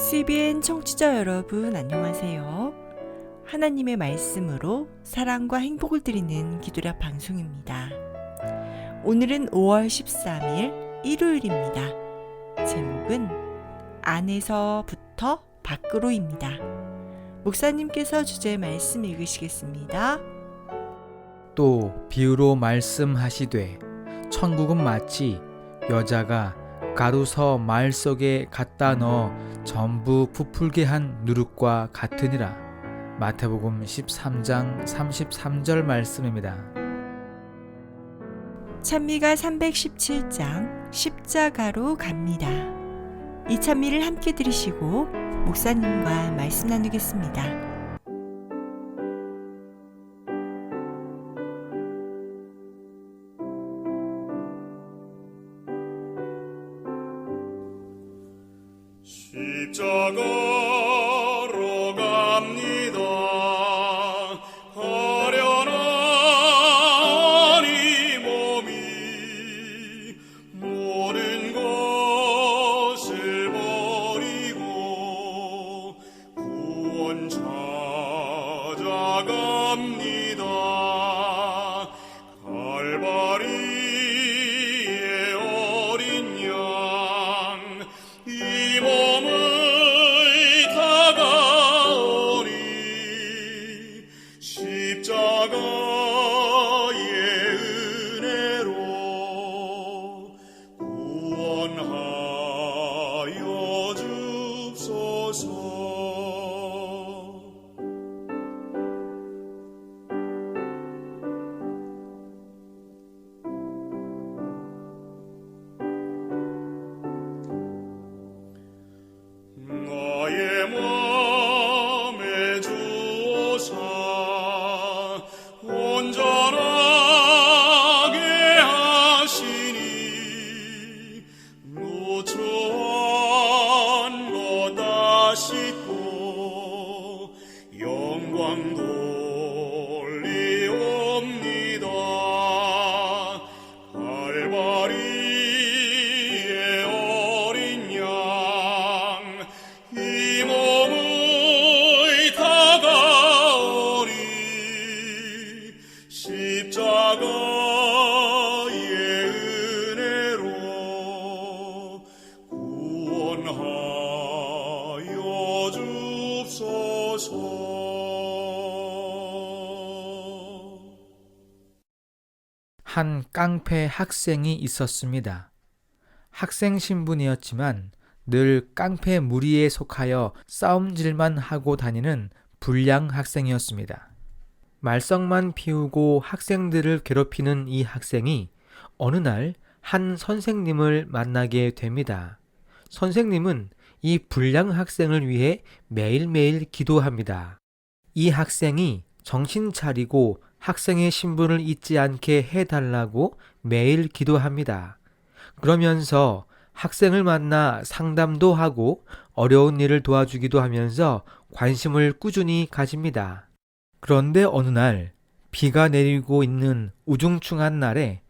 CBN 청취자 여러분 안녕하세요. 하나님의 말씀으로 사랑과 행복을 드리는 기도라 방송입니다. 오늘은 5월 13일 일요일입니다. 제목은 안에서부터 밖으로입니다. 목사님께서 주제 말씀 읽으시겠습니다. 또 비유로 말씀하시되 천국은 마치 여자가 가루서 말 속에 갖다 넣어 전부 부풀게 한 누룩과 같으니라. 마태복음 13장 33절 말씀입니다. 찬미가 317장 십자가로 갑니다. 이 찬미를 함께 들으시고 목사님과 말씀 나누겠습니다. 십자가로 갑니다. 아련한 이 몸이 모든 것을 버리고 구원 찾아갑니다. 갈바리의 어린 양 이 몸을 다가오니 십자가의 은혜로 구원하여 줍소서. 나의 맘에 주오사 온전하게 하시니 누추한 것 다 씻고 영광 돌리옵니다. 갈바리의 어린 양 이 몸을 다가오니 십자가의 은혜로 구원하여 줍소서. 한 깡패 학생이 있었습니다. 학생 신분이었지만 늘 깡패 무리에 속하여 싸움질만 하고 다니는 불량 학생이었습니다. 말썽만 피우고 학생들을 괴롭히는 이 학생이 어느 날 한 선생님을 만나게 됩니다. 선생님은 이 불량 학생을 위해 매일매일 기도합니다. 이 학생이 정신 차리고 학생의 신분을 잊지 않게 해달라고 매일 기도합니다. 그러면서 학생을 만나 상담도 하고 어려운 일을 도와주기도 하면서 관심을 꾸준히 가집니다. 그런데 어느 날 비가 내리고 있는 우중충한 날에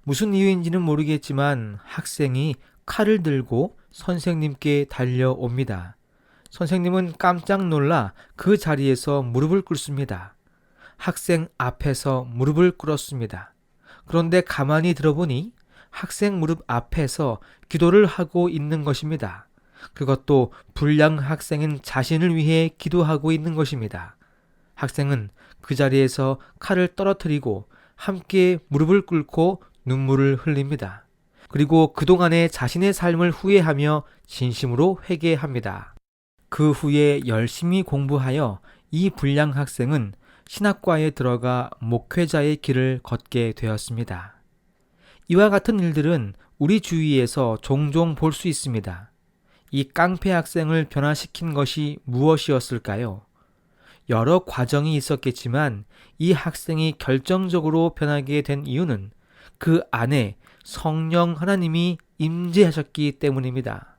무슨 이유인지는 모르겠지만 학생이 칼을 들고 선생님께 달려옵니다. 선생님은 깜짝 놀라 그 자리에서 무릎을 꿇습니다. 학생 앞에서 무릎을 꿇었습니다. 그런데 가만히 들어보니 학생 무릎 앞에서 기도를 하고 있는 것입니다. 그것도 불량 학생인 자신을 위해 기도하고 있는 것입니다. 학생은 그 자리에서 칼을 떨어뜨리고 함께 무릎을 꿇고 눈물을 흘립니다. 그리고 그동안의 자신의 삶을 후회하며 진심으로 회개합니다. 그 후에 열심히 공부하여 이 불량 학생은 신학과에 들어가 목회자의 길을 걷게 되었습니다. 이와 같은 일들은 우리 주위에서 종종 볼 수 있습니다. 이 깡패 학생을 변화시킨 것이 무엇이었을까요? 여러 과정이 있었겠지만 이 학생이 결정적으로 변하게 된 이유는 그 안에 성령 하나님이 임재하셨기 때문입니다.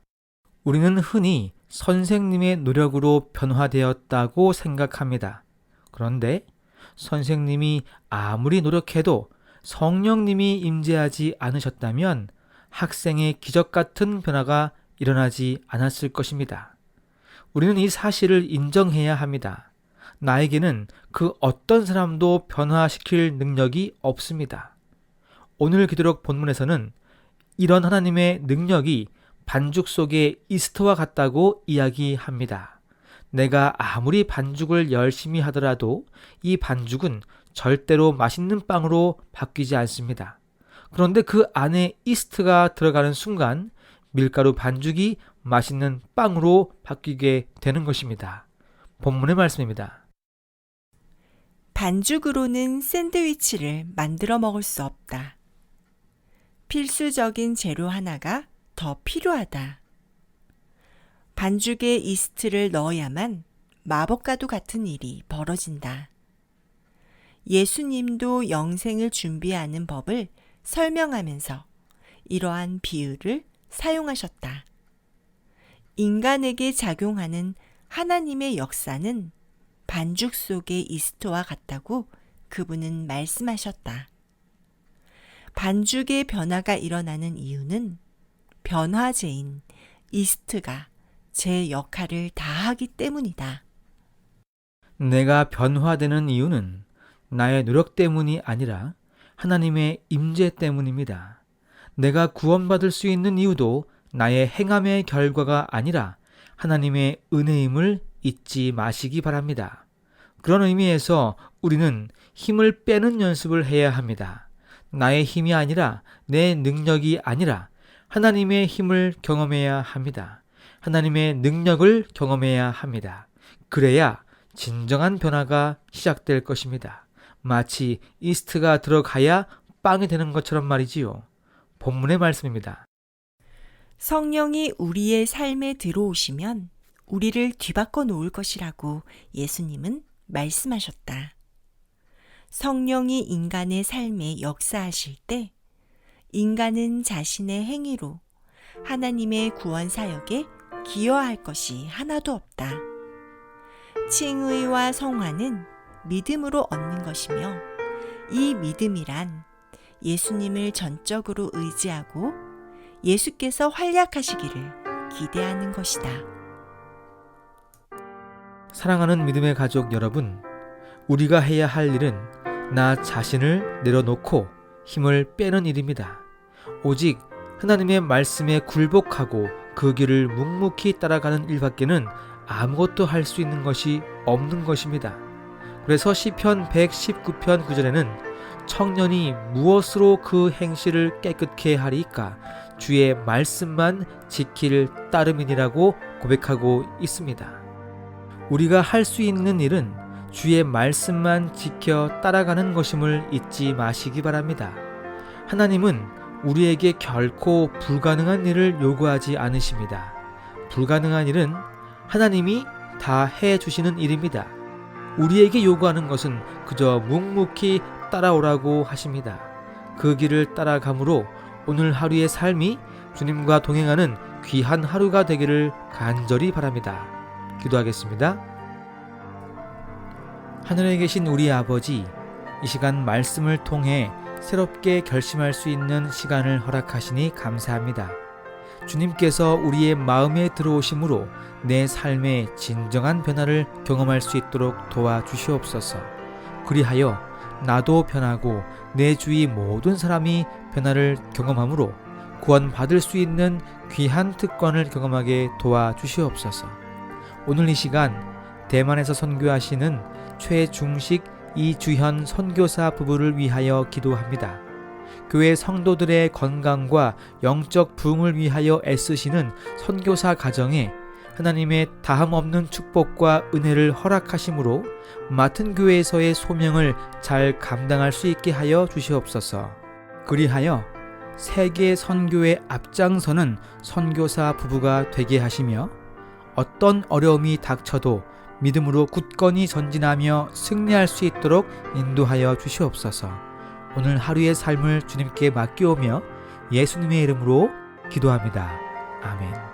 우리는 흔히 선생님의 노력으로 변화되었다고 생각합니다. 그런데 선생님이 아무리 노력해도 성령님이 임재하지 않으셨다면 학생의 기적 같은 변화가 일어나지 않았을 것입니다. 우리는 이 사실을 인정해야 합니다. 나에게는 그 어떤 사람도 변화시킬 능력이 없습니다. 오늘 기도록 본문에서는 이런 하나님의 능력이 반죽 속의 이스트와 같다고 이야기합니다. 내가 아무리 반죽을 열심히 하더라도 이 반죽은 절대로 맛있는 빵으로 바뀌지 않습니다. 그런데 그 안에 이스트가 들어가는 순간 밀가루 반죽이 맛있는 빵으로 바뀌게 되는 것입니다. 본문의 말씀입니다. 반죽으로는 샌드위치를 만들어 먹을 수 없다. 필수적인 재료 하나가 더 필요하다. 반죽에 이스트를 넣어야만 마법과도 같은 일이 벌어진다. 예수님도 영생을 준비하는 법을 설명하면서 이러한 비유를 사용하셨다. 인간에게 작용하는 하나님의 역사는 반죽 속의 이스트와 같다고 그분은 말씀하셨다. 반죽의 변화가 일어나는 이유는 변화제인 이스트가 제 역할을 다하기 때문이다. 내가 변화되는 이유는 나의 노력 때문이 아니라 하나님의 임재 때문입니다. 내가 구원받을 수 있는 이유도 나의 행함의 결과가 아니라 하나님의 은혜임을 잊지 마시기 바랍니다. 그런 의미에서 우리는 힘을 빼는 연습을 해야 합니다. 나의 힘이 아니라 내 능력이 아니라 하나님의 힘을 경험해야 합니다. 하나님의 능력을 경험해야 합니다. 그래야 진정한 변화가 시작될 것입니다. 마치 이스트가 들어가야 빵이 되는 것처럼 말이지요. 본문의 말씀입니다. 성령이 우리의 삶에 들어오시면 우리를 뒤바꿔 놓을 것이라고 예수님은 말씀하셨다. 성령이 인간의 삶에 역사하실 때 인간은 자신의 행위로 하나님의 구원 사역에 기여할 것이 하나도 없다. 칭의와 성화는 믿음으로 얻는 것이며 이 믿음이란 예수님을 전적으로 의지하고 예수께서 활약하시기를 기대하는 것이다. 사랑하는 믿음의 가족 여러분, 우리가 해야 할 일은 나 자신을 내려놓고 힘을 빼는 일입니다. 오직 하나님의 말씀에 굴복하고 그 길을 묵묵히 따라가는 일밖에는 아무것도 할 수 있는 것이 없는 것입니다. 그래서 시편 119편 9절에는 청년이 무엇으로 그 행실을 깨끗게 하리까? 주의 말씀만 지킬 따름이니라고 고백하고 있습니다. 우리가 할 수 있는 일은 주의 말씀만 지켜 따라가는 것임을 잊지 마시기 바랍니다. 하나님은 우리에게 결코 불가능한 일을 요구하지 않으십니다. 불가능한 일은 하나님이 다 해주시는 일입니다. 우리에게 요구하는 것은 그저 묵묵히 따라오라고 하십니다. 그 길을 따라감으로 오늘 하루의 삶이 주님과 동행하는 귀한 하루가 되기를 간절히 바랍니다. 기도하겠습니다. 하늘에 계신 우리 아버지, 이 시간 말씀을 통해 새롭게 결심할 수 있는 시간을 허락하시니 감사합니다. 주님께서 우리의 마음에 들어오심으로 내 삶의 진정한 변화를 경험할 수 있도록 도와주시옵소서. 그리하여 나도 변하고 내 주위 모든 사람이 변화를 경험함으로 구원받을 수 있는 귀한 특권을 경험하게 도와주시옵소서. 오늘 이 시간 대만에서 선교하시는 최중식 이주현 선교사 부부를 위하여 기도합니다. 교회 성도들의 건강과 영적 부흥을 위하여 애쓰시는 선교사 가정에 하나님의 다함없는 축복과 은혜를 허락하심으로 맡은 교회에서의 소명을 잘 감당할 수 있게 하여 주시옵소서. 그리하여 세계 선교에 앞장서는 선교사 부부가 되게 하시며 어떤 어려움이 닥쳐도 믿음으로 굳건히 전진하며 승리할 수 있도록 인도하여 주시옵소서. 오늘 하루의 삶을 주님께 맡겨오며 예수님의 이름으로 기도합니다. 아멘.